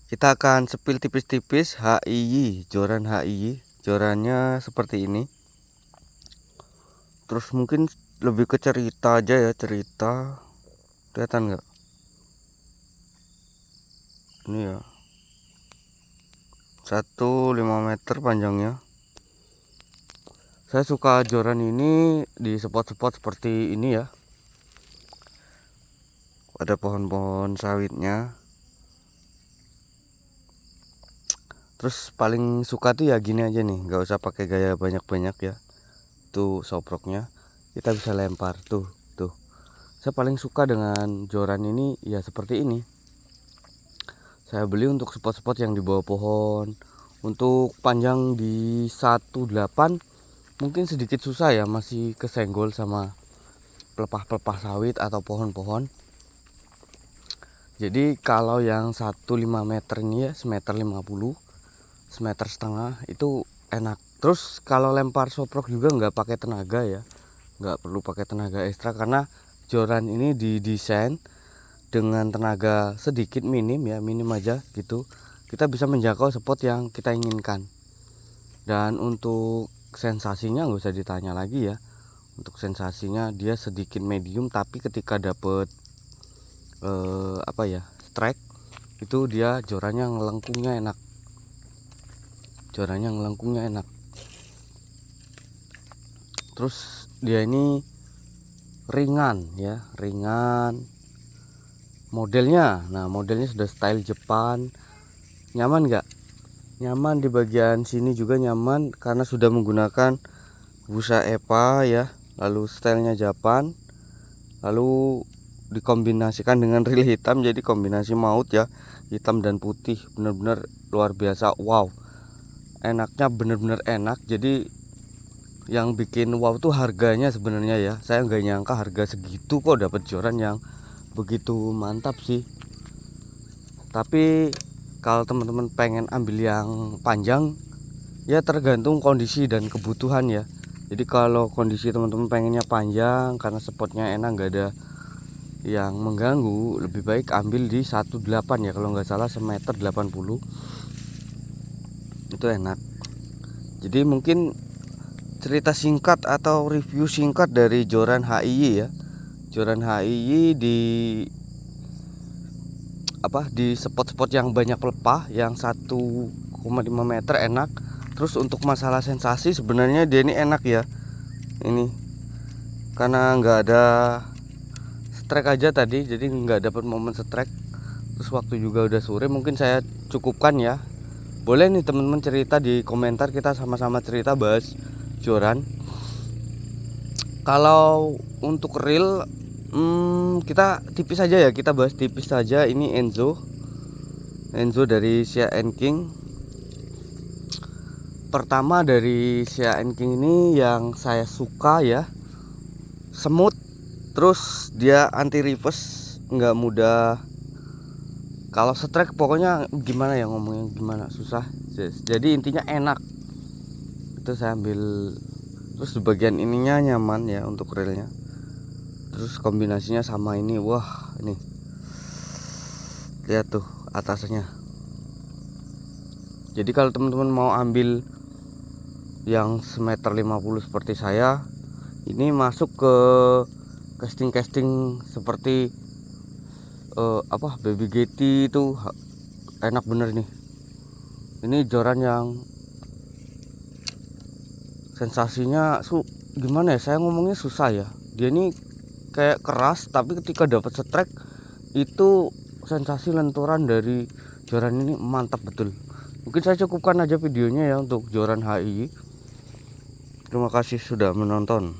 Kita akan sepil tipis-tipis HIY, joran HIY. Jorannya seperti ini. Terus mungkin lebih ke cerita aja ya, cerita. Kelihatan nggak? Ini ya. 1,5 meter panjangnya. Saya suka joran ini di spot-spot seperti ini ya. Ada pohon-pohon sawitnya. Terus paling suka tuh ya gini aja nih, nggak usah pakai gaya banyak-banyak ya. Tuh soproknya kita bisa lempar tuh. Saya paling suka dengan joran ini ya seperti ini. Saya beli untuk spot-spot yang di bawah pohon. Untuk panjang di 1,8 mungkin sedikit susah ya, masih kesenggol sama pelepah-pelepah sawit atau pohon-pohon. Jadi kalau yang 1,5 meter ini ya, 1,50 meter, 1,5 meter itu enak. Terus kalau lempar soprok juga nggak pakai tenaga ya, nggak perlu pakai tenaga ekstra karena joran ini didesain dengan tenaga sedikit, minim aja gitu. Kita bisa menjangkau spot yang kita inginkan. Dan untuk sensasinya nggak usah ditanya lagi ya. Untuk sensasinya dia sedikit medium, tapi ketika dapet strike itu dia jorannya ngelengkungnya enak. Terus dia ini ringan. Modelnya sudah style Jepang. Nyaman nggak? Nyaman di bagian sini juga nyaman karena sudah menggunakan busa EPA ya, lalu stylenya Jepang, lalu dikombinasikan dengan ril hitam, jadi kombinasi maut ya, hitam dan putih. Bener-bener luar biasa. Wow, enaknya bener-bener enak. Jadi yang bikin wow tuh harganya sebenarnya ya. Saya nggak nyangka harga segitu kok dapat joran yang begitu mantap sih. Tapi kalau teman-teman pengen ambil yang panjang ya tergantung kondisi dan kebutuhan ya. Jadi kalau kondisi teman-teman pengennya panjang karena spotnya enak, nggak ada yang mengganggu, lebih baik ambil di 1,8 ya, kalau nggak salah 1,80 meter itu enak. Jadi mungkin cerita singkat atau review singkat dari joran HIY ya. Joran HIY di spot-spot yang banyak pelepah, yang 1,5 meter enak. Terus untuk masalah sensasi sebenarnya dia ini enak ya. Ini karena nggak ada strike aja tadi, jadi nggak dapat momen strike. Terus waktu juga udah sore, mungkin saya cukupkan ya. Boleh nih teman-teman cerita di komentar, kita sama-sama cerita bahas joran. Kalau untuk reel kita tipis saja ya, kita bahas tipis saja. Ini Enzo dari Sia King. Pertama dari Sia King ini yang saya suka ya, smooth. Terus dia anti reverse, nggak mudah. Kalau strike pokoknya gimana ya, ngomongnya gimana, susah. Jadi intinya enak. Itu saya ambil. Terus di bagian ininya nyaman ya untuk reelnya. Terus kombinasinya sama ini, wah ini lihat tuh atasnya. Jadi kalau teman-teman mau ambil yang 1,50 meter seperti saya, ini masuk ke casting seperti Baby Getty itu enak bener nih. Ini joran yang sensasinya gimana ya, saya ngomongnya susah ya. Dia ini kayak keras, tapi ketika dapat strike itu sensasi lenturan dari joran ini mantap betul. Mungkin saya cukupkan aja videonya ya untuk joran HIY. Terima kasih sudah menonton.